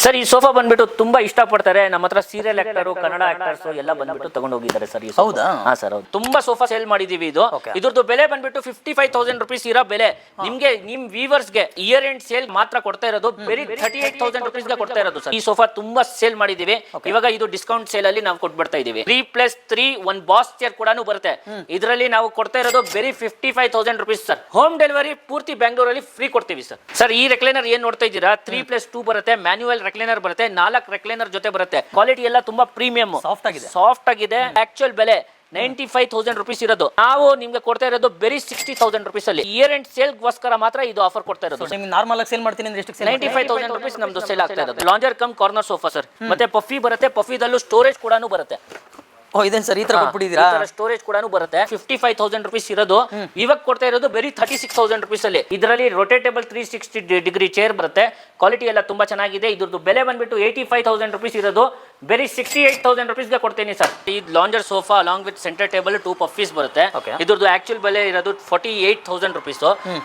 Sir ಈ sofa ಬಂದ್ಬಿಟ್ಟು ತುಂಬಾ ಇಷ್ಟಪಡ್ತಾರೆ. ನಮ್ಮ ಹತ್ರ ಸೀರಿಯಲ್ ಆಕ್ಟರ್, ಕನ್ನಡ ಆಕ್ಟರ್ಸ್ ಎಲ್ಲ ಬಂದ್ಬಿಟ್ಟು ತಗೊಂಡು ಹೋಗಿದ್ದಾರೆ ಸರ್. ಹೌದಾ? ಹಾ ಸರ್, ಹೌದು. ತುಂಬಾ ಸೋಫಾ ಸೇಲ್ ಮಾಡಿದೀವಿ. ಇದ್ರದ್ದು ಬೆಲೆ ಬಂದ್ಬಿಟ್ಟು 55,000 ರುಪೀಸ್ ಇರೋ ಬೆಲೆ ನಿಮ್ಗೆ ನಿಮ್ ವ್ಯೂವರ್ಸ್ ಗೆ ಇಯರ್ ಎಂಡ್ ಸೇಲ್ ಮಾತ್ರ ಕೊಡ್ತಾ ಇರೋದು ಬರೀ 38,000 ರುಪೀಸ್ ಗೆ ಕೊಡ್ತಾ ಇರೋದು ಸರ್. ಈ ಸೋಫಾ ತುಂಬಾ ಸೇಲ್ ಮಾಡಿದೀವಿ. ಇವಾಗ ಇದು ಡಿಸ್ಕೌಂಟ್ ಸೇಲ್ ಅಲ್ಲಿ ನಾವು ಕೊಟ್ಬಿಡ್ತಾ ಇದೀವಿ. 3+3 1 ಬಾಸ್ ಚೇರ್ ಕೂಡ ಬರುತ್ತೆ. ಇದರಲ್ಲಿ ನಾವು ಕೊಡ್ತಾ ಇರೋದು ಬರೀ 55,000 ರುಪೀಸ್ ಸರ್. ಹೋಮ್ ಡೆಲಿವರಿ ಪೂರ್ತಿ ಬೆಂಗಳೂರಲ್ಲಿ ಫ್ರೀ ಕೊಡ್ತೀವಿ ಸರ್. ಸರ್ ಈ ರೆಕ್ಲೈನರ್ ಏನ್ ನೋಡ್ತಾ ಇದ್ದೀರಾ, 3+2 ಬರುತ್ತೆ, ಮ್ಯಾನ್ಯುವಲ್ ರೆಕ್ಲೈನರ್ ಬರುತ್ತೆ, 4 ರೆಕ್ಲೈನರ್ ಜೊತೆ ಬರುತ್ತೆ. ಕ್ವಾಲಿಟಿ ಎಲ್ಲ ತುಂಬಾ ಪ್ರೀಮಿಯಂ, ಸಾಫ್ಟ್ ಆಗಿದೆ. ಆಕ್ಚುಯಲ್ ಬೆಲೆ 95,000 ರುಪೀಸ್ ಇರೋದು. ನಾವು ನಿಮ್ಗೆ ಕೊಡ್ತಾ ಇರೋದು ಬರೀ 60,000 ರುಪೀಸ್ ಅಲ್ಲಿ. ಇಯರ್ ಎಂಡ್ ಸೇಲ್ ಗೋಸ್ಕರ ಮಾತ್ರ ಇದು ಆಫರ್ ಕೊಡ್ತಾ ಇರೋದು. ನಾರ್ಮಲ್ ಆಗಿ ಸೇಲ್ ಮಾಡ್ತೀನಿ ಅಂದ್ರೆ ಎಷ್ಟು? 95,000 ರುಪೀಸ್ ನಮ್ದು ಸೇಲ್ ಆಗ್ತಾ ಇರೋದು. Lounger come corner sofa sir. ಮತ್ತೆ ಪಫಿ ಬರುತ್ತೆ, ಪಫಿದಲ್ಲೂ ಸ್ಟೋರೇಜ್ ಕೂಡ ಬರುತ್ತೆ. ಇದೇನ್ ಸರ್ ಈ ತರ ಕೊಟ್ಬಿಟ್ಟಿದ್ದೀರಾ? ಸ್ಟೋರೇಜ್ ಕೂಡ ಬರುತ್ತೆ. 55,000 ರುಪೀಸ್ ಇರೋದು ಇವಾಗ ಕೊಡ್ತಾ ಇರೋದು ಬರೀ 36,000 ರುಪೀಸ್ ಅಲ್ಲಿ. ಇದರಲ್ಲಿ ರೊಟೇಟೇಬಲ್ 360 ಡಿಗ್ರಿ ಚೇರ್ ಬರುತ್ತೆ. ಕ್ವಾಲಿಟಿ ಎಲ್ಲ ತುಂಬಾ ಚೆನ್ನಾಗಿದೆ. ಇದ್ರದ್ದು ಬೆಲೆ ಬಂದ್ಬಿಟ್ಟು 85,000 ರುಪೀಸ್ ಇರೋದು ಬರೀ 68,000 ರುಪೀಸ್ಗೆ ಕೊಡ್ತೀನಿ ಸರ್. ಈ lounger sofa along with centre table 2 ಪಫೀಸ್ ಬರುತ್ತೆ. ಇದ್ರದ್ದು ಆಕ್ಚುಲ್ ಬೆಲೆ ಇರೋದು 48,000 ರುಪೀಸ್.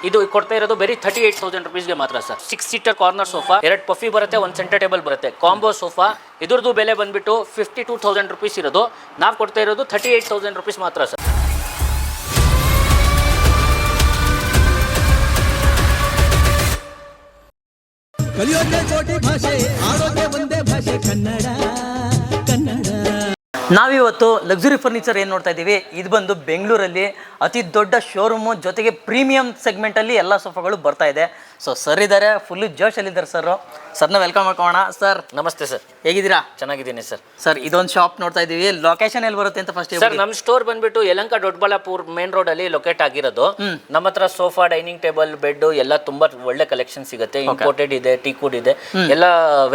ಇದು ಕೊಡ್ತಾ ಇರೋದು ಬರೀ 38,000 ರುಪೀಸ್ಗೆ ಮಾತ್ರ ಸರ್. 6 ಸೀಟರ್ ಕಾರ್ನರ್ ಸೋಫಾ, 2 ಪಫಿ ಬರುತ್ತೆ, 1 ಸೆಂಟರ್ ಟೇಬಲ್ ಬರುತ್ತೆ. Combo sofa. ಇದ್ರದ್ದು ಬೆಲೆ ಬಂದ್ಬಿಟ್ಟು 52,000 ರುಪೀಸ್ ಇರೋದು. ನಾವು ಕೊಡ್ತಾ ಇರೋದು 38,000 ರುಪೀಸ್ ಮಾತ್ರ ಸರ್. ಕಲಿಯೋಕೆ ಕೋಟಿ ಭಾಷೆ, ಆಡೋಕೆ ಒಂದೇ ಭಾಷೆ ಕನ್ನಡ. ನಾವಿವತ್ತು ಲಕ್ಸುರಿ ಫರ್ನಿಚರ್ ಏನು ನೋಡ್ತಾ ಇದ್ದೀವಿ, ಇದು ಬಂದು ಬೆಂಗಳೂರಲ್ಲಿ ಅತಿ ದೊಡ್ಡ ಶೋರೂಮು, ಜೊತೆಗೆ ಪ್ರೀಮಿಯಂ ಸೆಗ್ಮೆಂಟಲ್ಲಿ ಎಲ್ಲ ಸೋಫಾಗಳು ಬರ್ತಾ ಇದೆ. ಸೊ ಸರ್ ಇದ್ದಾರೆ, ಫುಲ್ಲು ಜೋಶಲ್ಲಿದ್ದಾರೆ ಸರ್. ಸರ್ನ ವೆಲ್ಕಮ್ ಮಾಡ್ಕೋಣ. ಸರ್ ನಮಸ್ತೆ ಸರ್, ಹೇಗಿದ್ದೀರಾ? ಚೆನ್ನಾಗಿದ್ದೀನಿ ಸರ್. ಸರ್ ಇದೊಂದು ಶಾಪ್ ನೋಡ್ತಾ ಇದ್ದೀವಿ, ಲೊಕೇಶನ್ ಎಲ್ಲಿ ಬರುತ್ತೆ ಅಂತ ಫಸ್ಟ್ ಸರ್? ನಮ್ಮ ಸ್ಟೋರ್ ಬಂದ್ಬಿಟ್ಟು ಯಲಹಂಕ ದೊಡ್ಡಬಳ್ಳಾಪುರ ಮೇನ್ ರೋಡ್ ಅಲ್ಲಿ ಲೊಕೇಟ್ ಆಗಿರೋದು. ನಮ್ಮ ಹತ್ರ ಸೋಫಾ, ಡೈನಿಂಗ್ ಟೇಬಲ್, ಬೆಡ್ ಎಲ್ಲ ತುಂಬಾ ಒಳ್ಳೆ ಕಲೆಕ್ಷನ್ ಸಿಗುತ್ತೆ. ಇಂಪೋರ್ಟೆಡ್ ಇದೆ, ಟೀಕುಡ್ ಇದೆ, ಎಲ್ಲ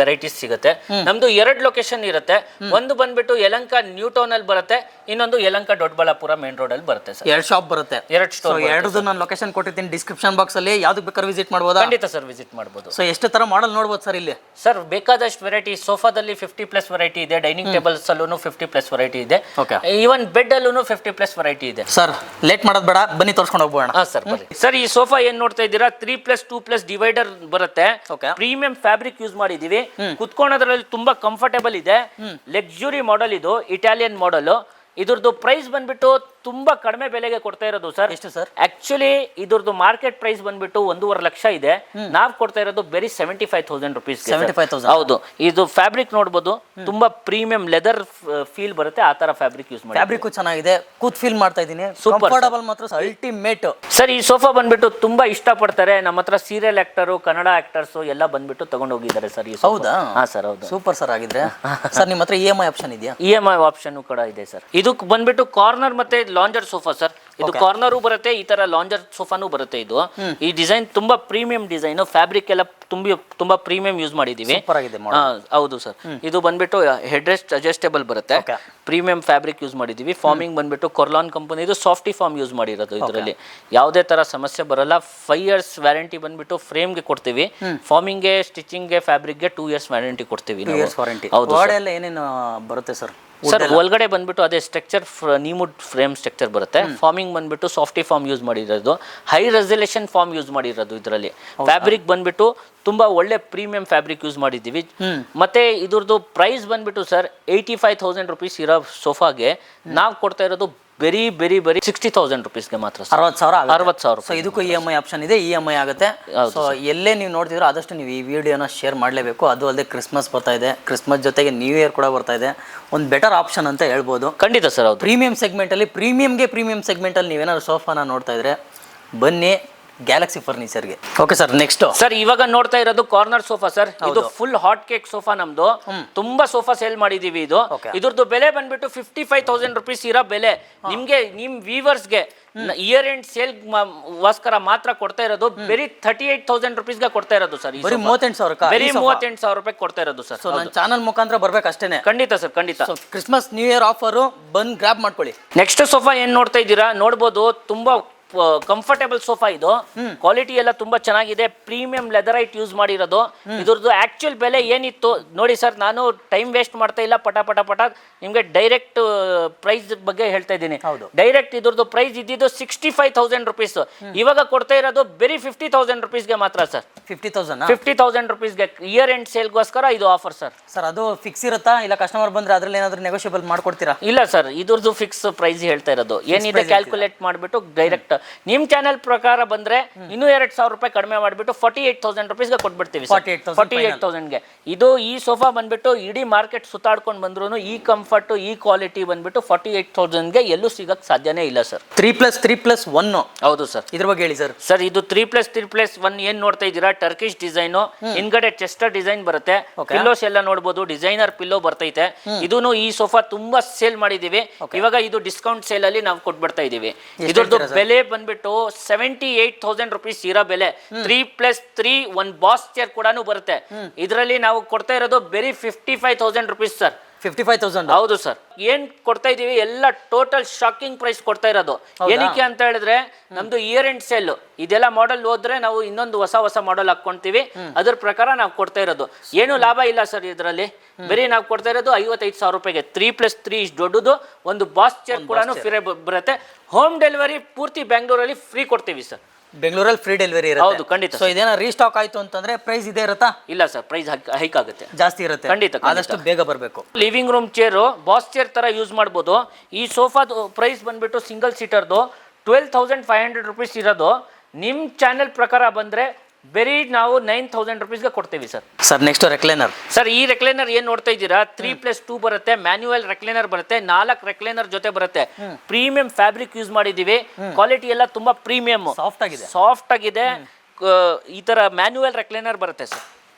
ವೆರೈಟೀಸ್ ಸಿಗುತ್ತೆ. ನಮ್ದು 2 ಲೊಕೇಶನ್ ಇರುತ್ತೆ. ಒಂದು ಬಂದ್ಬಿಟ್ಟು ಯಲಹಂಕ ನ್ಯೂ ಟೌನ್ ಅಲ್ಲಿ ಬರುತ್ತೆ, ಇನ್ನೊಂದು ಯಲಹಂಕ ದೊಡ್ಡಬಳ್ಳಾಪುರ ಮೇನ್ ರೋಡ್ ಅಲ್ಲಿ ಬರುತ್ತೆ ಸರ್. 2 ಶಾಪ್ ಬರುತ್ತೆ, 2 ಸ್ಟೋರ್. ಎರಡದು ನಾನು ಲೊಕೇಶನ್ ಕೊಟ್ಟಿರ್ತೀನಿ ಡಿಸ್ಕ್ರಿಪ್ಷನ್ ಬಾಕ್ಸ್ ಅಲ್ಲಿ. ಯಾವ್ದಕ್ಕೆ ಬೇಕಾದ್ರೆ ವಿಸಿಟ್ ಮಾಡ್ಬೋದು? ಖಂಡಿತ ಸರ್, ವಿಸಿಟ್ ಮಾಡ್ಬೋದು. ಸೊ ಎಷ್ಟು ತರ ಮಾಡಲ್ ನೋಡ್ಬೋದು ಸರ್ ಇಲ್ಲಿ? ಸರ್ ಬೇಕಾದಷ್ಟು ವೆರೈಟಿ. ಸೋಫಾದಲ್ಲಿ 50+ ವೆರೈಟಿ ಇದೆ, ಡೈನಿಂಗ್ ಟೇಬಲ್ಸ್ ಅಲ್ಲೂ 50+ ವೆರೈಟಿ ಇದೆ, ಈವನ್ ಬೆಡ್ ಅಲ್ಲೂ 50+ ವೆರೈಟಿ ಇದೆ. ಸರ್ ಲೇಟ್ ಮಾಡೋದು ಬೇಡ, ಬನ್ನಿ ತೋರಿಸ್ಕೊಂಡು ಹೋಗೋಣ. ಸರ್ ಬನ್ನಿ. ಸರ್ ಈ ಸೋಫಾ ಏನ್ ನೋಡ್ತಾ ಇದ್ದೀರಾ, 3+2+ ಡಿವೈಡರ್ ಬರುತ್ತೆ. ಪ್ರೀಮಿಯಂ ಫ್ಯಾಬ್ರಿಕ್ ಯೂಸ್ ಮಾಡಿದೀವಿ. ಕುತ್ಕೊಳ್ಳೋದ್ರಲ್ಲಿ ತುಂಬಾ ಕಂಫರ್ಟೇಬಲ್ ಇದೆ. ಲಕ್ಸುರಿ ಮಾಡೆಲ್ ಇದು, ಇಟಾಲಿಯನ್ ಮಾಡೆಲ್. ಇದ್ರದ್ದು ಪ್ರೈಸ್ ಬಂದ್ಬಿಟ್ಟು ತುಂಬಾ ಕಡಿಮೆ ಬೆಲೆಗೆ ಕೊಡ್ತಾ ಇರೋದು ಸರ್. ಎಷ್ಟು ಸರ್? ಆಕ್ಚುಲಿ ಇದ್ರದ್ದು ಮಾರ್ಕೆಟ್ ಪ್ರೈಸ್ ಬಂದ್ಬಿಟ್ಟು 1.5 ಲಕ್ಷ ಇದೆ. ನಾವ್ ಕೊಡ್ತಾ ಇರೋದು ಬರೀ 75,000 ರುಪೀಸ್. 75,000. ಹೌದು. ಇದು ಫ್ಯಾಬ್ರಿಕ್ ನೋಡ್ಬೋದು, ತುಂಬಾ ಪ್ರೀಮಿಯಂ ಲೆದರ್ ಫೀಲ್ ಬರುತ್ತೆ. ಆ ತರ ಫ್ಯಾಬ್ರಿಕ್ ಯೂಸ್ ಮಾಡಿ. ಫ್ಯಾಬ್ರಿಕ್ ಚೆನ್ನಾಗಿದೆ, ಕೂತ್ ಫೀಲ್ ಮಾಡ್ತಾ ಇದೀನಿ. ಕಂಫರ್ಟಬಲ್ ಮಾತ್ರ ಅಲ್ಟಿಮೇಟ್. ಸರ್ ಈ ಸೋಫಾ ಬಂದ್ಬಿಟ್ಟು ತುಂಬಾ ಇಷ್ಟಪಡ್ತಾರೆ. ನಮ್ಮ ಹತ್ರ ಸೀರಿಯಲ್ ಆಕ್ಟರ್, ಕನ್ನಡ ಆಕ್ಟರ್ಸ್ ಎಲ್ಲ ಬಂದ್ಬಿಟ್ಟು ತಗೊಂಡು ಹೋಗಿದ್ದಾರೆ ಸರ್. ಹೌದಾ? ಹಾ ಸರ್, ಹೌದು. Super sir. ಆಗಿದ್ರೆ ಸರ್ ನಿಮ್ಮ ಹತ್ರ EMI ಆಪ್ಷನ್ ಇದೆಯಾ? EMI ಆಪ್ಷನ್ ಕೂಡ ಇದೆ ಸರ್. ಇದು ಬಂದ್ಬಿಟ್ಟು ಕಾರ್ನರ್ ಮತ್ತೆ ಲಾಂಜರ್ ಸೋಫಾ ಸರ್. ಇದು ಕಾರ್ನರು ಬರುತ್ತೆ, ಈ ತರ ಲಾಂಜರ್ ಸೋಫಾನು ಬರುತ್ತೆ. ಇದು ಈ ಡಿಸೈನ್ ತುಂಬಾ ಪ್ರೀಮಿಯಂ ಡಿಸೈನ್, ಫ್ಯಾಬ್ರಿಕ್ ಎಲ್ಲ ತುಂಬಾ ಪ್ರೀಮಿಯಂ ಯೂಸ್ ಮಾಡಿದೀವಿ. ಹೌದು ಸರ್. ಇದು ಬಂದ್ಬಿಟ್ಟು ಹೆಡ್ ರೆಸ್ಟ್ ಅಡ್ಜಸ್ಟೇಬಲ್ ಬರುತ್ತೆ. ಪ್ರೀಮಿಯಂ ಫ್ಯಾಬ್ರಿಕ್ ಯೂಸ್ ಮಾಡಿದೀವಿ. ಫಾರ್ಮಿಂಗ್ ಬಂದ್ಬಿಟ್ಟು ಕೊರ್ಲಾನ್ ಕಂಪನಿದು ಸಾಫ್ಟಿ ಫಾರ್ಮ್ ಯೂಸ್ ಮಾಡಿರೋದು. ಇದರಲ್ಲಿ ಯಾವುದೇ ತರ ಸಮಸ್ಯೆ ಬರಲ್ಲ. 5 years ವ್ಯಾರಂಟಿ ಬಂದ್ಬಿಟ್ಟು ಫ್ರೇಮ್ಗೆ ಕೊಡ್ತೀವಿ. ಫಾರ್ಮಿಂಗ್ಗೆ, ಸ್ಟಿಚಿಂಗ್ಗೆ, ಫ್ಯಾಬ್ರಿಕ್ಗೆ 2 years ವ್ಯಾರಂಟಿ ಕೊಡ್ತೀವಿ. ಹೌದು. ಏನೇನು ಬರುತ್ತೆ ಸರ್? ಸರ್ ಒಳಗಡೆ ಬಂದ್ಬಿಟ್ಟು ಅದೇ ಸ್ಟ್ರಕ್ಚರ್ ನೀಮುಡ್ ಫ್ರೇಮ್ ಸ್ಟ್ರಕ್ಚರ್ ಬರುತ್ತೆ. ಫಾರ್ಮಿಂಗ್ ಬಂದ್ಬಿಟ್ಟು ಸಾಫ್ಟಿ ಫಾರ್ಮ್ ಯೂಸ್ ಮಾಡಿರೋದು, ಹೈ ರೆಸಲ್ಯೂಷನ್ ಫಾರ್ಮ್ ಯೂಸ್ ಮಾಡಿರೋದು. ಇದರಲ್ಲಿ ಫ್ಯಾಬ್ರಿಕ್ ಬಂದ್ಬಿಟ್ಟು ತುಂಬಾ ಒಳ್ಳೆ ಪ್ರೀಮಿಯಂ ಫ್ಯಾಬ್ರಿಕ್ ಯೂಸ್ ಮಾಡಿದ್ದೀವಿ. ಮತ್ತೆ ಇದ್ರದ್ದು ಪ್ರೈಸ್ ಬಂದ್ಬಿಟ್ಟು ಸರ್ 85,000 ರುಪೀಸ್ ಇರೋ ಸೋಫಾಗೆ ನಾವು ಕೊಡ್ತಾ ಇರೋದು ಬರೀ 60,000 ರುಪೀಸ್ಗೆ ಮಾತ್ರ. 60,000. ಸೊ ಇದಕ್ಕೂ EMI ಆಪ್ಷನ್ ಇದೆ, EMI ಆಗುತ್ತೆ. ಸೊ ಎಲ್ಲೇ ನೀವು ನೋಡ್ತಿದ್ರು ಆದಷ್ಟು ನೀವು ಈ ವಿಡಿಯೋನ ಶೇರ್ ಮಾಡಲೇಬೇಕು. ಅದು ಅಲ್ಲದೆ ಕ್ರಿಸ್ಮಸ್ ಬರ್ತಾ ಇದೆ, ಕ್ರಿಸ್ಮಸ್ ಜೊತೆಗೆ ನ್ಯೂ ಇಯರ್ ಕೂಡ ಬರ್ತಾ ಇದೆ. ಒಂದು ಬೆಟರ್ ಆಪ್ಷನ್ ಅಂತ ಹೇಳ್ಬೋದು. ಖಂಡಿತ ಸರ್. ಹೌದು. ಪ್ರೀಮಿಯಂ ಸೆಗ್ಮೆಂಟಲ್ಲಿ, ಪ್ರೀಮಿಯಂ ಸೆಗ್ಮೆಂಟಲ್ಲಿ ನೀವೇನಾದ್ರು ಸೋಫಾನ ನೋಡ್ತಾ ಇದ್ರೆ ಬನ್ನಿ ಗ್ಯಾಲಕ್ಸಿ ಫರ್ನಿಚರ್ಗೆ. ಓಕೆ ಸರ್, ನೆಕ್ಸ್ಟ್ ಸರ್ ಇವಾಗ ನೋಡ್ತಾ ಇರೋದು ಕಾರ್ನರ್ ಸೋಫಾ ಸರ್. ಇದು ಫುಲ್ ಹಾಟ್ ಕೇಕ್ ಸೋಫಾ ನಮ್ದು. ತುಂಬಾ ಸೋಫಾ ಸೇಲ್ ಮಾಡಿದೀವಿ. ಇದ್ರದ್ದು ಬೆಲೆ ಬಂದ್ಬಿಟ್ಟು 55,000 ರುಪೀಸ್ ಇರೋ ಬೆಲೆ ನಿಮ್ಗೆ, ನಿಮ್ ವ್ಯೂವರ್ಸ್ಗೆ ಇಯರ್ ಎಂಡ್ ಸೇಲ್ ಗೋಸ್ಕರ ಮಾತ್ರ ಕೊಡ್ತಾ ಇರೋದು ಬರೀ 38,000 ರುಪೀಸ್ಗೆ ಕೊಡ್ತಾ ಇರೋದು ಸರ್. ಬರೀ 38,000. ಬರೀ 38,000 ರೂಪಾಯಿ ಕೊಡ್ತಾ ಇರೋದು ಸರ್. ನನ್ನ ಚಾನಲ್ ಮುಖಾಂತರ ಬರ್ಬೇಕಷ್ಟೇನೆ. ಖಂಡಿತ ಸರ್, ಖಂಡಿತ. ಕ್ರಿಸ್ಮಸ್ ನ್ಯೂ ಇಯರ್ ಆಫರ್ ಬಂದು ಗ್ರಾಬ್ ಮಾಡ್ಕೊಳ್ಳಿ. ನೆಕ್ಸ್ಟ್ ಸೋಫಾ ಏನ್ ನೋಡ್ತಾ ಇದ್ದೀರಾ, ನೋಡ್ಬೋದು. ತುಂಬಾ ಕಂಫರ್ಟೇಬಲ್ ಸೋಫಾ ಇದು. ಕ್ವಾಲಿಟಿ ಎಲ್ಲ ತುಂಬಾ ಚೆನ್ನಾಗಿದೆ. ಪ್ರೀಮಿಯಂ ಲೆದರೈಟ್ ಯೂಸ್ ಮಾಡಿರೋದು. ಇದ್ರದ್ದು ಆಕ್ಚುಯಲ್ ಬೆಲೆ ಏನಿತ್ತು ನೋಡಿ ಸರ್, ನಾನು ಟೈಮ್ ವೇಸ್ಟ್ ಮಾಡ್ತಾ ಇಲ್ಲ, ಪಟ ಪಟ ಪಟ ನಿಮ್ಗೆ ಡೈರೆಕ್ಟ್ ಪ್ರೈಸ್ ಬಗ್ಗೆ ಹೇಳ್ತಾ ಇದ್ದೀನಿ. ಡೈರೆಕ್ಟ್ ಇದ್ರದ್ದು ಪ್ರೈಸ್ ಇದ್ದಿದ್ದು 65,000 ರುಪೀಸ್. ಇವಾಗ ಕೊಡ್ತಾ ಇರೋದು ಬರೀ 50,000 ರುಪೀಸ್ಗೆ ಮಾತ್ರ ಸರ್. 50,000 ರುಪೀಸ್ಗೆ ಇಯರ್ ಎಂಡ್ ಸೇಲ್ಗೋಸ್ಕರ ಇದು ಆಫರ್ ಸರ್. ಸರ್ ಅದು ಫಿಕ್ಸ್ ಇರುತ್ತಾ ಇಲ್ಲ ಕಸ್ಟಮರ್ ಬಂದ್ರೆ ಅದ್ರಲ್ಲಿ ಏನಾದ್ರು ನೆಗೋಷಿಯಬಲ್ ಮಾಡ್ಕೊಡ್ತೀರಾ? ಇಲ್ಲ ಸರ್, ಇದ್ರದ್ದು ಫಿಕ್ಸ್ ಪ್ರೈಸ್ ಹೇಳ್ತಾ ಇರೋದು. ಏನಿದೆ ಕ್ಯಾಲ್ಕುಲೇಟ್ ಮಾಡಿಬಿಟ್ಟು ಡೈರೆಕ್ಟ್ ನಿಮ್ ಚಾನೆಲ್ ಪ್ರಕಾರ ಬಂದ್ರೆ ಇನ್ನೂ 2,000 ರೂಪಾಯಿ ಕಡಿಮೆ ಮಾಡಿಬಿಟ್ಟು 48,000 ರುಪೀಸ್ಗೆ ಕೊಟ್ಬಿಡ್ತೀವಿ. 48,000ಗೆ ಇದು ಈ ಸೋಫಾ ಬಂದ್ಬಿಟ್ಟು ಇಡೀ ಮಾರ್ಕೆಟ್ ಸುತ್ತಾಡ್ಕೊಂಡು ಬಂದ್ರು ಈ ಕಂಫರ್ಟ್ ಈ ಕ್ವಾಲಿಟಿ ಬಂದ್ಬಿಟ್ಟು 48,000ಗೆ ಎಲ್ಲೂ ಸಿಗಕ್ ಸಾಧ್ಯನೇ ಇಲ್ಲ ಸರ್. 3+3+1 ಹೌದು ಸರ್. ಇದ್ರ ಬಗ್ಗೆ ಹೇಳಿ ಸರ್. ಸರ್ ಇದು 3+3+1 ಏನ್ ನೋಡ್ತಾ ಇದ್ದೀರಾ, ಟರ್ಕಿಶ್ ಡಿಸೈನ್, ಹಿಂದ್ಗಡೆ ಚೆಸ್ಟರ್ ಡಿಸೈನ್ ಬರುತ್ತೆ. ಪಿಲ್ಲೋಸ್ ಎಲ್ಲ ನೋಡಬಹುದು, ಡಿಸೈನರ್ ಪಿಲ್ಲೋ ಬರ್ತೈತೆ. ಇದೂನು ಈ ಸೋಫಾ ತುಂಬಾ ಸೇಲ್ ಮಾಡಿದೀವಿ. ಇವಾಗ ಇದು ಡಿಸ್ಕೌಂಟ್ ಸೇಲ್ ಅಲ್ಲಿ ನಾವು ಕೊಟ್ಬಿಡ್ತಾ ಇದೀವಿ. ಇದ್ರದ್ದು ಬೆಲೆ ಬಂದ್ಬಿಟ್ಟು 78,000 ರುಪೀಸ್ ಇರೋ ಬೆಲೆ. 3+3 1 ಬಾಸ್ ಚೇರ್ ಕೂಡ ಬರುತ್ತೆ. ಇದರಲ್ಲಿ ನಾವು ಕೊಡ್ತಾ ಇರೋದು ಬರೀ 55,000 ರುಪೀಸ್ ಸರ್. 55,000. ಹೌದು ಸರ್. ಏನ್ ಕೊಡ್ತಾ ಇದೀವಿ ಎಲ್ಲ ಟೋಟಲ್ ಶಾಕಿಂಗ್ ಪ್ರೈಸ್ ಕೊಡ್ತಾ ಇರೋದು. ಏನಕ್ಕೆ ಅಂತ ಹೇಳಿದ್ರೆ ನಮ್ದು ಇಯರ್ ಎಂಡ್ ಸೇಲ್. ಇದೆಲ್ಲ ಮಾಡೆಲ್ ಹೋದ್ರೆ ನಾವು ಇನ್ನೊಂದು ಹೊಸ ಮಾಡೆಲ್ ಹಾಕೊಂತೀವಿ. ಅದ್ರ ಪ್ರಕಾರ ನಾವು ಕೊಡ್ತಾ ಇರೋದು. ಏನು ಲಾಭ ಇಲ್ಲ ಸರ್ ಇದರಲ್ಲಿ. ಬರೀ ನಾವು ಕೊಡ್ತಾ ಇರೋದು 55,000 ರೂಪಾಯಿಗೆ. 3+3 ಇಷ್ಟು ದೊಡ್ಡದು. ಒಂದು ಬಾಸ್ ಚೇರ್ ಕೂಡ ಫ್ರೀ ಬರುತ್ತೆ. ಹೋಮ್ ಡೆಲಿವರಿ ಪೂರ್ತಿ ಬೆಂಗಳೂರಲ್ಲಿ ಫ್ರೀ ಕೊಡ್ತೀವಿ ಸರ್. ಬೆಂಗಳೂರಲ್ಲಿ ಫ್ರೀ ಡೆಲಿವರಿ ಇರುತ್ತೆ? ಹೌದು, ಖಂಡಿತ. ಸೊ ಇದೇನ ರೀಸ್ಟಾಕ್ ಆಯ್ತು ಅಂತಂದ್ರೆ ಪ್ರೈಸ್ ಇದೇ ಇರುತ್ತಾ? ಇಲ್ಲ ಸರ್, ಪ್ರೈಸ್ ಹೈಕ್ ಆಗುತ್ತೆ, ಜಾಸ್ತಿ ಇರುತ್ತೆ. ಖಂಡಿತ. ಆದಷ್ಟು ಬೇಗ ಬರಬೇಕು. Living room chair boss chair ತರ ಯೂಸ್ ಮಾಡ್ಬೋದು. ಈ ಸೋಫಾದ ಪ್ರೈಸ್ ಬಂದ್ಬಿಟ್ಟು ಸಿಂಗಲ್ ಸೀಟರ್ದು 12,500 ರುಪೀಸ್ ಇರೋದು. ನಿಮ್ ಚಾನೆಲ್ ಪ್ರಕಾರ ಬಂದ್ರೆ ಬರೀ ನಾವು 9,000 ರುಪೀಸ್ಗೆ ಕೊಡ್ತೀವಿ sir. Sir next recliner. Sir ಈ ರೆಕ್ಲೈನರ್ ಏನ್ ನೋಡ್ತಾ ಇದ್ದೀರಾ, 3+2 ಬರುತ್ತೆ. ಮ್ಯಾನ್ಯುವಲ್ ರೆಕ್ಲೈನರ್ ಬರುತ್ತೆ. 4 ರೆಕ್ಲೈನರ್ ಜೊತೆ ಬರುತ್ತೆ. ಪ್ರೀಮಿಯಂ ಫ್ಯಾಬ್ರಿಕ್ ಯೂಸ್ ಮಾಡಿದೀವಿ. ಕ್ವಾಲಿಟಿ ಎಲ್ಲ ತುಂಬಾ ಪ್ರೀಮಿಯಂ, ಸಾಫ್ಟ್ ಆಗಿದೆ. ಈ ತರ ಮ್ಯಾನ್ಯುವಲ್ ರೆಕ್ಲೈನರ್ ಬರುತ್ತೆ ಸರ್.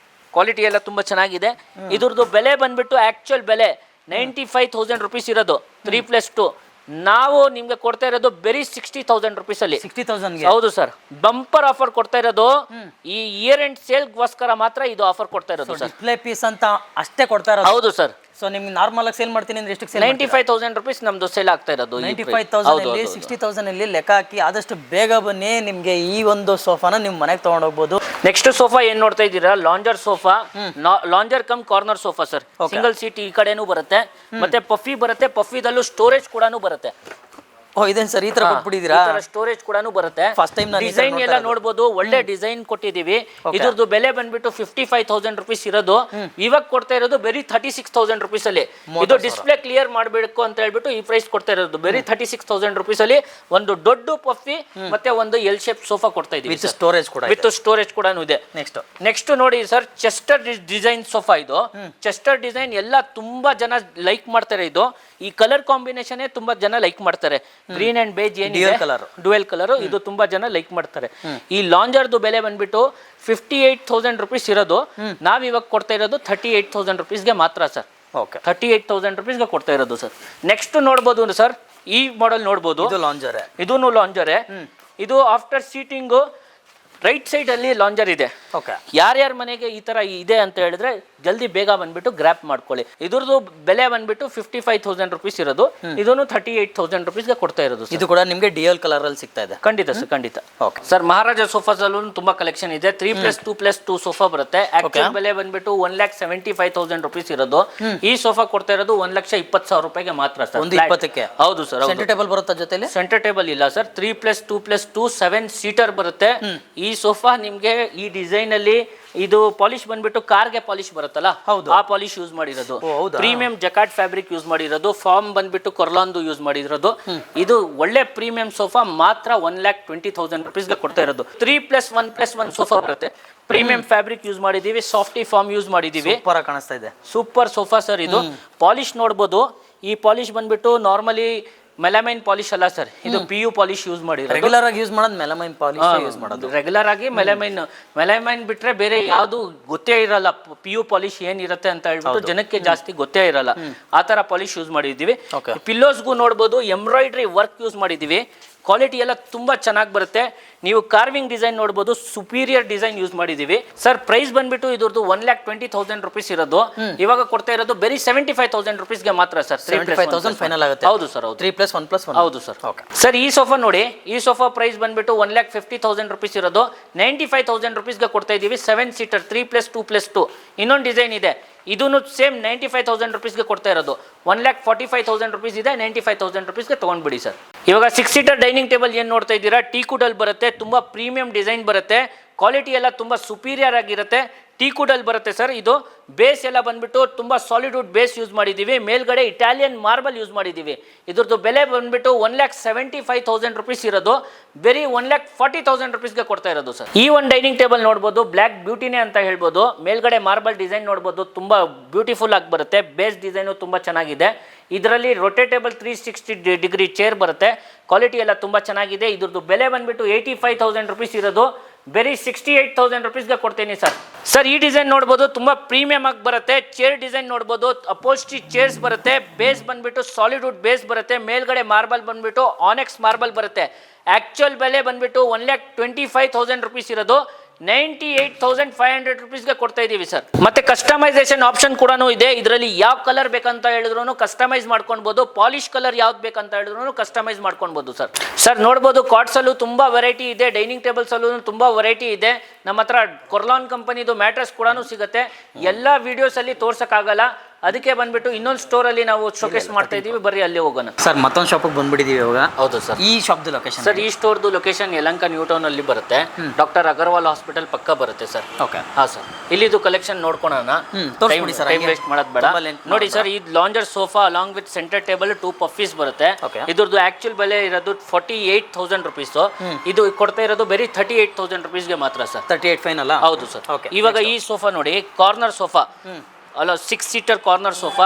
ಕ್ವಾಲಿಟಿ ಎಲ್ಲ ತುಂಬಾ ಚೆನ್ನಾಗಿದೆ. ಇದ್ರದ್ದು ಬೆಲೆ ಬಂದ್ಬಿಟ್ಟು ಆಕ್ಚುಯಲ್ ಬೆಲೆ 95,000 ರುಪೀಸ್ ಇರೋದು. 3+2 ನಾವು ನಿಮ್ಗೆ ಕೊಡ್ತಾ ಇರೋದು ಬರೀ 60,000 ರುಪೀಸ್ ಅಲ್ಲಿ. 60,000. ಹೌದು ಸರ್. ಬಂಪರ್ ಆಫರ್ ಕೊಡ್ತಾ ಇರೋದು. ಈ ಇಯರ್ ಎಂಡ್ ಸೇಲ್ಗೋಸ್ಕರ ಮಾತ್ರ ಇದು ಆಫರ್ ಕೊಡ್ತಾ ಇರೋದು ಸರ್. ಡಿಸ್ಪ್ಲೇ ಪೀಸ್ ಅಂತ ಅಷ್ಟೇ ಕೊಡ್ತಾ ಇರೋದು. ಹೌದು ಸರ್. ಸೊ ನಿಮ್ಗೆ ನಾರ್ಮಲ್ ಆಗಿ ಸೇಲ್ ಮಾಡ್ತೀನಿ ಅಂದ್ರೆ ಎಷ್ಟು ಸೇಲ್? 95,000 ರುಪೀಸ್ ನಮ್ದು ಸೇಲ್ ಆಗ್ತಾ ಇರೋದು. 95,000 ಅಲ್ಲಿ 60,000 ಅಲ್ಲಿ ಲೆಕ್ಕ ಹಾಕಿ ಆದಷ್ಟು ಬೇಗ ಬನ್ನಿ. ನಿಮ್ಗೆ ಈ ಒಂದು ಸೋಫಾನ ನಿಮ್ ಮನೆಗೆ ತಗೊಂಡ್ ಹೋಗ್ಬೋದು. ನೆಕ್ಸ್ಟ್ ಸೋಫಾ ಏನ್ ನೋಡ್ತಾ ಇದ್ದೀರಾ, lounger sofa. Lounger come corner sofa sir. Single seat ಈ ಕಡೆನೂ ಬರುತ್ತೆ, ಮತ್ತೆ ಪಫಿ ಬರುತ್ತೆ. ಪಫಿದಲ್ಲೂ ಸ್ಟೋರೇಜ್ ಕೂಡ ಬರುತ್ತೆ. ಓ ಇದೇನ್ ಸರ್ ಈ ತರ ಕೊಟ್ಬಿಟ್ಟಿದ್ದೀರಾ? ಸ್ಟೋರೇಜ್ ಕೂಡ ಬರುತ್ತೆ. ಫಸ್ಟ್ ಟೈಮ್ ಡಿಸೈನ್ ಎಲ್ಲ ನೋಡಬಹುದು. ಒಳ್ಳೆ ಡಿಸೈನ್ ಕೊಟ್ಟಿದೀವಿ. ಇದ್ರದ್ದು ಬೆಲೆ ಬಂದ್ಬಿಟ್ಟು 55,000 ರುಪೀಸ್ ಇರೋದು. ಇವಾಗ ಕೊಡ್ತಾ ಇರೋದು ಬರೀ 36,000 ರುಪೀಸ್ ಅಲ್ಲಿ. ಇದು ಡಿಸ್ಪ್ಲೇ ಕ್ಲಿಯರ್ ಮಾಡಬೇಕು ಅಂತ ಹೇಳ್ಬಿಟ್ಟು ಈ ಪ್ರೈಸ್ ಕೊಡ್ತಾ ಇರೋದು. ಬರೀ 36,000 ರುಪೀಸ್ ಅಲ್ಲಿ ಒಂದು ದೊಡ್ಡ ಪಫಿ ಮತ್ತೆ ಒಂದು ಎಲ್ ಶೇಪ್ ಸೋಫಾ ಕೊಡ್ತಾ ಇದೀವಿ. ವಿತ್ ಸ್ಟೋರೇಜ್ ಕೂಡ ಇದೆ. ನೆಕ್ಸ್ಟ್ ನೋಡಿ ಸರ್, ಚೆಸ್ಟರ್ ಡಿಸೈನ್ ಸೋಫಾ. ಇದು ಚೆಸ್ಟರ್ ಡಿಸೈನ್ ಎಲ್ಲ ತುಂಬಾ ಜನ ಲೈಕ್ ಮಾಡ್ತಾರೆ. ಇದು ಈ ಕಲರ್ ಕಾಂಬಿನೇಷನ್ ತುಂಬಾ ಜನ ಲೈಕ್ ಮಾಡ್ತಾರೆ. ಗ್ರೀನ್ ಅಂಡ್ ಬೇಜ್ ಏನಿದೆ ಡ್ಯುಯಲ್ ಕಲರ್, ಇದು ತುಂಬಾ ಜನ ಲೈಕ್ ಮಾಡ್ತಾರೆ. ಈ ಲಾಂಜರ್ದು ಬೆಲೆ ಬಂದ್ಬಿಟ್ಟು 58,000 ರುಪೀಸ್ ಇರೋದು. ನಾವ್ ಇವಾಗ ಕೊಡ್ತಾ ಇರೋದು 38,000 ರುಪೀಸ್ಗೆ ಮಾತ್ರ ಸರ್. 38,000 ರುಪೀಸ್ಗೆ ಕೊಡ್ತಾ ಇರೋದು ಸರ್. ನೆಕ್ಸ್ಟ್ ನೋಡ್ಬೋದು ಸರ್, ಈ ಮಾಡೆಲ್ ನೋಡ್ಬೋದು. ಇದೂನು ಲಾಂಜರೇ. ಇದು ಆಫ್ಟರ್ ಸೀಟಿಂಗ್ ರೈಟ್ ಸೈಡ್ ಅಲ್ಲಿ ಲಾಂಜರ್ ಇದೆ. ಯಾರ್ಯಾರ ಮನೆಗೆ ಈ ತರ ಇದೆ ಅಂತ ಹೇಳಿದ್ರೆ ಜಲ್ದಿ ಬೇಗ ಬಂದ್ಬಿಟ್ಟು ಗ್ರ್ಯಾಪ್ ಮಾಡ್ಕೊಳ್ಳಿ. ಇದ್ರದ್ದು ಬೆಲೆ ಬಂದ್ಬಿಟ್ಟು 55,000 ರುಪೀಸ್ ಇರೋದು. ಇದನ್ನು 38,000 ರುಪೀಸ್ಗೆ ಕೊಡ್ತಾ ಇರೋದು. ಇದು ಕೂಡ ನಿಮ್ಗೆ ಡಿಎಲ್ ಕಲರ್ ಅಲ್ಲಿ ಸಿಗ್ತಾ ಇದೆ. ಖಂಡಿತ ಸರ್, ಖಂಡಿತ. ಸರ್ ಮಹಾರಾಜ ಸೋಫಾಸ್ ಅಲ್ಲೂ ತುಂಬಾ ಕಲೆಕ್ಷನ್ ಇದೆ. 3+2+2 ಸೋಫಾ ಬರುತ್ತೆ. ಆಕ್ಚುಲ್ ಬೆಲೆ ಬಂದ್ಬಿಟ್ಟು 1,75,000 ರುಪೀಸ್ ಇರೋದು. ಈ ಸೋಫಾ ಕೊಡ್ತಾ ಇರೋದು 1,20,000 ರೂಪಾಯಿಗೆ ಮಾತ್ರ ಸರ್. 1,20,000ಕ್ಕೆ? ಹೌದು ಸರ್. ಸೆಂಟರ್ ಟೇಬಲ್ ಬರುತ್ತೆ ಜೊತೆಲಿ? ಸೆಂಟರ್ ಟೇಬಲ್ ಇಲ್ಲ ಸರ್. 3+2+2 7 ಸೀಟರ್ ಬರುತ್ತೆ. ಈ ಸೋಫಾ ನಿಮ್ಗೆ ಈ ಡಿಸೈನ್ ಅಲ್ಲಿ ಇದು ಪಾಲಿಶ್ ಬಂದ್ಬಿಟ್ಟು ಕಾರ್ಗೆ ಪಾಲಿಶ್ ಬರುತ್ತಲ್ಲ, ಆ ಪಾಲಿಶ್ ಯೂಸ್ ಮಾಡಿರೋದು. ಪ್ರೀಮಿಯಂ ಜಕಾರ್ಡ್ ಫ್ಯಾಬ್ರಿಕ್ ಯೂಸ್ ಮಾಡಿರೋದು. ಫಾರ್ಮ್ ಬಂದ್ಬಿಟ್ಟು ಕೊರ್ಲಾನ್ದು ಯೂಸ್ ಮಾಡಿರೋದು. ಇದು ಒಳ್ಳೆ ಪ್ರೀಮಿಯಂ ಸೋಫಾ ಮಾತ್ರ 1,20,000 ರುಪೀಸ್ಗೆ ಕೊಡ್ತಾ ಇರೋದು. 3+1+1 ಸೋಫಾ ಬರುತ್ತೆ. ಪ್ರೀಮಿಯಂ ಫ್ಯಾಬ್ರಿಕ್ ಯೂಸ್ ಮಾಡಿದೀವಿ. ಸಾಫ್ಟಿ ಫಾರ್ಮ್ ಯೂಸ್ ಮಾಡಿದೀವಿ. ಸೂಪರ್ ಆಗಿ ಕಾಣಿಸ್ತಾ ಇದೆ. Super sofa sir. ಇದು ಪಾಲಿಶ್ ನೋಡ್ಬೋದು. ಈ ಪಾಲಿಶ್ ಬಂದ್ಬಿಟ್ಟು ನಾರ್ಮಲಿ ಮೆಲಮೈನ್ ಪಾಲಿಶ್ ಅಲ್ಲ ಸರ್, ಇದು PU ಪಾಲಿಶ್ ಯೂಸ್ ಮಾಡಿರೋದು. ರೆಗ್ಯುಲರ್ ಆಗಿ ಯೂಸ್ ಮಾಡೋದು ಮೆಲಮೈನ್ ಪಾಲಿಶ್ ಯೂಸ್ ಮಾಡೋದು. ರೆಗ್ಯುಲರ್ ಆಗಿ ಮೆಲಮೈನ್ ಬಿಟ್ರೆ ಬೇರೆ ಯಾವುದು ಗೊತ್ತೇ ಇರಲ್ಲ. PU ಪಾಲಿಶ್ ಏನಿರುತ್ತೆ ಅಂತ ಹೇಳ್ಬಿಟ್ಟು ಜನಕ್ಕೆ ಜಾಸ್ತಿ ಗೊತ್ತೇ ಇರಲ್ಲ. ಆ ತರ ಪಾಲಿಶ್ ಯೂಸ್ ಮಾಡಿದೀವಿ. ಪಿಲ್ಲೋಸ್ಗೂ ನೋಡ್ಬೋದು ಎಂಬ್ರಾಯ್ಡ್ರಿ ವರ್ಕ್ ಯೂಸ್ ಮಾಡಿದೀವಿ. ಕ್ವಾಲಿಟಿ ಎಲ್ಲ ತುಂಬ ಚೆನ್ನಾಗಿ ಬರುತ್ತೆ. ನೀವು ಕಾರ್ವಿಂಗ್ ಡಿಸೈನ್ ನೋಡ್ಬೋದು, ಸುಪೀರಿಯರ್ ಡಿಸೈನ್ ಯೂಸ್ ಮಾಡಿದ್ದೀವಿ ಸರ್. ಪ್ರೈಸ್ ಬಂದ್ಬಿಟ್ಟು ಇದ್ರದ್ದು 1,20,000 rupees ಇರೋದು, ಇವಾಗ ಕೊಡ್ತಾ ಇರೋದು ಬರೀ 75,000 rupeesಗೆ ಮಾತ್ರ ಸರ್. 75,000 ಫೈನಲ್ ಆಗುತ್ತೆ. ಹೌದು ಸರ್, ಹೌದು. 3+1+1. ಹೌದು ಸರ್. ಸರ್ ಈ ಸೋಫಾ ನೋಡಿ, ಈ ಸೋಫಾ ಪ್ರೈಸ್ ಬಂದ್ಬಿಟ್ಟು 1,50,000 rupees ಇರೋದು 95,000 rupeesಗೆ ಕೊಡ್ತಾ ಇದ್ದೀವಿ. 7 ಸೀಟರ್ 3+2+2. ಇನ್ನೊಂದು ಡಿಸೈನ್ ಇದೆ, ಇದನ್ನು ಸೇಮ್ 95,000 rupeesಗೆ ಕೊಡ್ತಾ ಇರೋದು. 1,45,000 rupees ಇದೆ, 95,000 rupeesಗೆ ತೊಗೊಂಡ್ಬಿಡಿ ಸರ್. ಇವಾಗ 6 ಸೀಟರ್ ಡೈನಿಂಗ್ ಟೇಬಲ್ ಏನು ನೋಡ್ತಾ ಇದ್ದೀರಾ, ಟೀಕುಡಲ್ಲಿ ಬರುತ್ತೆ, ತುಂಬ ಪ್ರೀಮಿಯಂ ಡಿಸೈನ್ ಬರುತ್ತೆ, ಕ್ವಾಲಿಟಿ ಎಲ್ಲ ತುಂಬ ಸುಪೀರಿಯರ್ ಆಗಿರುತ್ತೆ. ಟೀಕುಡಲ್ಲಿ ಬರುತ್ತೆ ಸರ್. ಇದು ಬೇಸ್ ಎಲ್ಲ ಬಂದ್ಬಿಟ್ಟು ತುಂಬ ಸಾಲಿಡ್ವುಡ್ ಬೇಸ್ ಯೂಸ್ ಮಾಡಿದ್ದೀವಿ, ಮೇಲ್ಗಡೆ ಇಟಾಲಿಯನ್ ಮಾರ್ಬಲ್ ಯೂಸ್ ಮಾಡಿದ್ದೀವಿ. ಇದ್ರದ್ದು ಬೆಲೆ ಬಂದ್ಬಿಟ್ಟು 1,75,000 rupees ಇರೋದು ಬರೀ 1,40,000 rupeesಗೆ ಕೊಡ್ತಾ ಇರೋದು ಸರ್. ಈ ಒಂದು ಡೈನಿಂಗ್ ಟೇಬಲ್ ನೋಡ್ಬೋದು, ಬ್ಲ್ಯಾಕ್ ಬ್ಯೂಟಿನೇ ಅಂತ ಹೇಳ್ಬೋದು. ಮೇಲ್ಗಡೆ ಮಾರ್ಬಲ್ ಡಿಸೈನ್ ನೋಡ್ಬೋದು, ತುಂಬ ಬ್ಯೂಟಿಫುಲ್ ಆಗಿ ಬರುತ್ತೆ. ಬೇಸ್ ಡಿಸೈನು ತುಂಬ ಚೆನ್ನಾಗಿದೆ. ಇದರಲ್ಲಿ ರೊಟೇಟೇಬಲ್ 360 ಡಿಗ್ರಿ ಚೇರ್ ಬರುತ್ತೆ. ಕ್ವಾಲಿಟಿ ಎಲ್ಲ ತುಂಬ ಚೆನ್ನಾಗಿದೆ. ಇದ್ರದ್ದು ಬೆಲೆ ಬಂದ್ಬಿಟ್ಟು 85,000 rupees ಇರೋದು ಬರೀ 68,000 rupeesಗೆ ಕೊಡ್ತೀನಿ ಸರ್. ಸರ್ ಈ ಡಿಸೈನ್ ನೋಡ್ಬೋದು, ತುಂಬ ಪ್ರೀಮಿಯಂ ಆಗಿ ಬರುತ್ತೆ. ಚೇರ್ ಡಿಸೈನ್ ನೋಡ್ಬೋದು, ಅಪೋಲ್ಸ್ಟ್ರಿ ಚೇರ್ಸ್ ಬರುತ್ತೆ. ಬೇಸ್ ಬಂದ್ಬಿಟ್ಟು ಸಾಲಿಡ್ವುಡ್ ಬೇಸ್ ಬರುತ್ತೆ. ಮೇಲ್ಗಡೆ ಮಾರ್ಬಲ್ ಬಂದ್ಬಿಟ್ಟು ಆನೆಕ್ಸ್ ಮಾರ್ಬಲ್ ಬರುತ್ತೆ. ಆಕ್ಚುಯಲ್ ಬೆಲೆ ಬಂದ್ಬಿಟ್ಟು 1,25,000 rupees ಇರೋದು 98,500 rupeesಗೆ ಕೊಡ್ತಾ ಇದ್ದೀವಿ ಸರ್. ಮತ್ತೆ ಕಸ್ಟಮೈಸೇಷನ್ ಆಪ್ಷನ್ ಕೂಡ ಇದೆ. ಇದರಲ್ಲಿ ಯಾವ ಕಲರ್ ಬೇಕಂತ ಹೇಳಿದ್ರು ಕಸ್ಟಮೈಸ್ ಮಾಡ್ಕೊಳ್ಬೋದು. ಪಾಲಿಶ್ ಕಲರ್ ಯಾವ್ದು ಬೇಕಂತ ಹೇಳಿದ್ರು ಕಸ್ಟಮೈಸ್ ಮಾಡ್ಕೊಳ್ಬೋದು ಸರ್. ಸರ್ ನೋಡ್ಬೋದು, ಕಾಟ್ಸಲ್ಲೂ ತುಂಬ ವೆರೈಟಿ ಇದೆ, ಡೈನಿಂಗ್ ಟೇಬಲ್ಸಲ್ಲೂ ತುಂಬ ವೆರೈಟಿ ಇದೆ. ನಮ್ಮ ಹತ್ರ ಕೊರ್ಲಾನ್ ಕಂಪನಿದು ಮ್ಯಾಟ್ರೆಸ್ ಕೂಡ ಸಿಗುತ್ತೆ. ಎಲ್ಲ ವಿಡಿಯೋಸಲ್ಲಿ ತೋರ್ಸೋಕ್ಕಾಗಲ್ಲ, ಅದಕ್ಕೆ ಬಂದ್ಬಿಟ್ಟು ಇನ್ನೊಂದು ಸ್ಟೋರಲ್ಲಿ ನಾವು ಶೋಕೇಸ್ ಮಾಡ್ತಾ ಇದ್ದೀವಿ. ಬರ್ರಿ ಅಲ್ಲಿ ಹೋಗೋಣ ಸರ್. ಮತ್ತೊಂದು ಶಾಪಿಗೆ ಬಂದ್ಬಿಟ್ಟಿದ್ದೀವಿ ಇವಾಗ. ಹೌದು ಸರ್. ಈ ಶಾಪ್ದು ಲೊಕೇಶನ್ ಸರ್, ಈ ಸ್ಟೋರ್ದು ಲೊಕೇಶನ್ ಯಲಹಂಕ ನ್ಯೂ ಟೌನ್ ಅಲ್ಲಿ ಬರುತ್ತೆ. ಡಾಕ್ಟರ್ ಅಗರ್ವಾಲ್ ಹಾಸ್ಪಿಟಲ್ ಪಕ್ಕ ಬರುತ್ತೆ ಸರ್. ಓಕೆ. ಹಾ ಸರ್, ಇಲ್ಲಿದು ಕಲೆಕ್ಷನ್ ನೋಡ್ಕೊಳೋಣ. ತೋರಿಸ್ಬಿಡಿ ಸರ್, ಟೈಮ್ ವೇಸ್ಟ್ ಮಾಡೋದು ಬೇಡ. ನೋಡಿ ಸರ್, ಈ lounger sofa along with centre table 2 ಪಫೀಸ್ ಬರುತ್ತೆ. ಇದ್ರದ್ದು ಆಕ್ಚುಲ್ ಬೆಲೆ ಇರೋದು 48,000 rupees. ಇದು ಕೊಡ್ತಾ ಇರೋದು ಬರೀ 38,000 rupeesಗೆ ಮಾತ್ರ ಸರ್. 38 ಫೈನಲ್. ಹೌದು ಸರ್. ಇವಾಗ ಈ ಸೋಫಾ ನೋಡಿ, ಕಾರ್ನರ್ ಸೋಫಾ ಅಲ್ಲ, 6 ಸೀಟರ್ ಕಾರ್ನರ್ ಸೋಫಾ.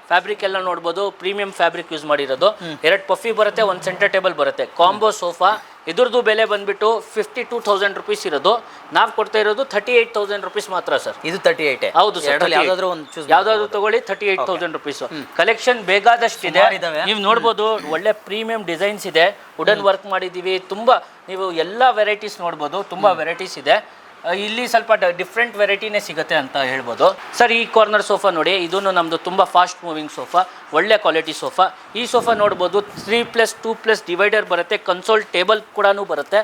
ಫ್ಯಾಬ್ರಿಕ್ ಎಲ್ಲ ನೋಡ್ಬೋದು, ಪ್ರೀಮಿಯಂ ಫ್ಯಾಬ್ರಿಕ್ ಯೂಸ್ ಮಾಡಿರೋದು. 2 ಪಫಿ ಬರುತ್ತೆ, 1 ಸೆಂಟರ್ ಟೇಬಲ್ ಬರುತ್ತೆ. Combo sofa. ಇದ್ರದ್ದು ಬೆಲೆ ಬಂದ್ಬಿಟ್ಟು 52,000 rupees ಇರೋದು. ನಾವು ಕೊಡ್ತಾ ಇರೋದು 38,000 rupees ಮಾತ್ರ ಸರ್. ಇದು 38. ಹೌದು ಸರ್. ಯಾವ್ದಾದ್ರು ತಗೊಳ್ಳಿ, 38,000 rupees. ಕಲೆಕ್ಷನ್ ಬೇಕಾದಷ್ಟು ಇದೆ. ನೀವು ನೋಡ್ಬೋದು, ಒಳ್ಳೆ ಪ್ರೀಮಿಯಂ ಡಿಸೈನ್ಸ್ ಇದೆ, ವುಡನ್ ವರ್ಕ್ ಮಾಡಿದೀವಿ. ತುಂಬಾ ನೀವು ಎಲ್ಲ ವೆರೈಟೀಸ್ ನೋಡ್ಬೋದು, ತುಂಬಾ ವೆರೈಟೀಸ್ ಇದೆ. ಇಲ್ಲಿ ಸ್ವಲ್ಪ ಡಿಫ್ರೆಂಟ್ ವೆರೈಟಿನೇ ಸಿಗುತ್ತೆ ಅಂತ ಹೇಳ್ಬೋದು ಸರ್. ಈ ಕಾರ್ನರ್ ಸೋಫಾ ನೋಡಿ, ಇದನ್ನು ನಮ್ಮದು ತುಂಬ ಫಾಸ್ಟ್ ಮೂವಿಂಗ್ ಸೋಫಾ, ಒಳ್ಳೆ ಕ್ವಾಲಿಟಿ ಸೋಫಾ. ಈ ಸೋಫಾ ನೋಡ್ಬೋದು, 3+2+ ಡಿವೈಡರ್ ಬರುತ್ತೆ, ಕನ್ಸೋಲ್ ಟೇಬಲ್ ಕೂಡ ಬರುತ್ತೆ.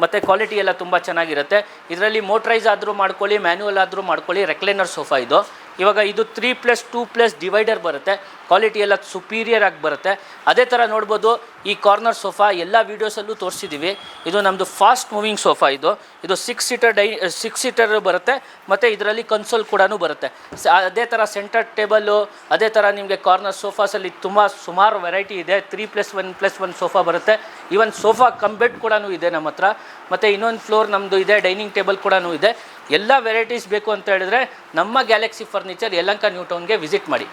ಮತ್ತು ಕ್ವಾಲಿಟಿ ಎಲ್ಲ ತುಂಬ ಚೆನ್ನಾಗಿರುತ್ತೆ. ಇದರಲ್ಲಿ ಮೋಟ್ರೈಸ್ ಆದರೂ ಮಾಡ್ಕೊಳ್ಳಿ, ಮ್ಯಾನ್ಯುವಲ್ ಆದರೂ ಮಾಡ್ಕೊಳ್ಳಿ. ರೆಕ್ಲೈನರ್ ಸೋಫಾ ಇದು. ಇವಾಗ ಇದು 3+2+ ಡಿವೈಡರ್ ಬರುತ್ತೆ. ಕ್ವಾಲಿಟಿ ಎಲ್ಲ ಸುಪೀರಿಯರ್ ಆಗಿ ಬರುತ್ತೆ. ಅದೇ ಥರ ನೋಡ್ಬೋದು, ಈ ಕಾರ್ನರ್ ಸೋಫಾ ಎಲ್ಲ ವೀಡಿಯೋಸಲ್ಲೂ ತೋರಿಸಿದ್ದೀವಿ. ಇದು ನಮ್ಮದು ಫಾಸ್ಟ್ ಮೂವಿಂಗ್ ಸೋಫಾ. ಇದು 6 ಸೀಟರ್ ಬರುತ್ತೆ, ಮತ್ತು ಇದರಲ್ಲಿ ಕನ್ಸೋಲ್ ಕೂಡ ಬರುತ್ತೆ. ಅದೇ ಥರ ಸೆಂಟರ್ ಟೇಬಲ್ಲು, ಅದೇ ಥರ ನಿಮಗೆ ಕಾರ್ನರ್ ಸೋಫಾಸಲ್ಲಿ ಸುಮಾರು ವೆರೈಟಿ ಇದೆ. 3+1+1 ಸೋಫಾ ಬರುತ್ತೆ. ಈವನ್ ಸೋಫಾ ಕಮ್ ಬೆಡ್ ಕೂಡ ಇದೆ ನಮ್ಮ ಹತ್ರ. ಮತ್ತು ಇನ್ನೊಂದು ಫ್ಲೋರ್ ನಮ್ಮದು ಇದೆ, ಡೈನಿಂಗ್ ಟೇಬಲ್ ಕೂಡ ಇದೆ. ಎಲ್ಲ ವೆರೈಟೀಸ್ ಬೇಕು ಅಂತ ಹೇಳಿದ್ರೆ ನಮ್ಮ ಗ್ಯಾಲಕ್ಸಿ ಫರ್ನಿಚರ್ ಯಲಹಂಕ ನ್ಯೂ ಟೌನ್ಗೆ ವಿಸಿಟ್ ಮಾಡಿ.